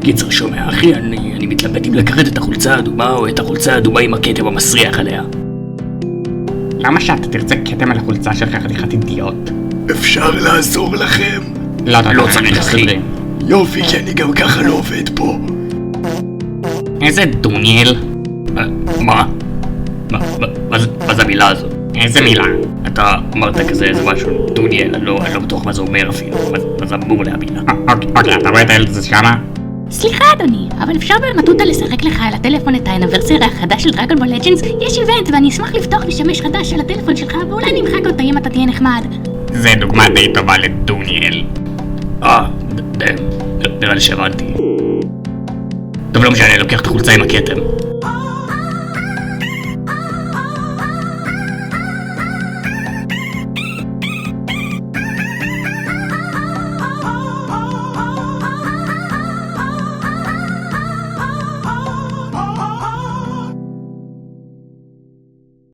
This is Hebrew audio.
קיצר, שומע אחי, אני מתלבט אם לקחת את החולצה האדומה או את החולצה האדומה עם הכתב המסריח עליה. למה שאתה תרצה כתם על החולצה שלך חתיכת אידיוט? אפשר לעזור לכם? לא צריך אחי. יופי, כי אני גם ככה לא עובד פה. איזה דוניאל? מה? מה זה המילה הזאת? איזה מילה? אתה אמרת כזה איזה משהו דוניאל, אני לא בטוח מה זה אומר אפילו, מה זה אמור להבינה. אוקיי, אתה רואה את הילד הזה שמה? סליחה אדוני, אבל אפשר במטוטה לשחק לך על הטלפון את האניברסרי החדש של דרגון בול לג'נדס? יש איבנט ואני אשמח לפתוח משמש חדש על הטלפון שלך ואולי נמחק אותו אם אתה תהיה נחמד. זה דוגמה די טובה לדוניאל. נראה לי שהבנתי. טוב, לא משנה, אני לוקח את החולצה עם הכתם.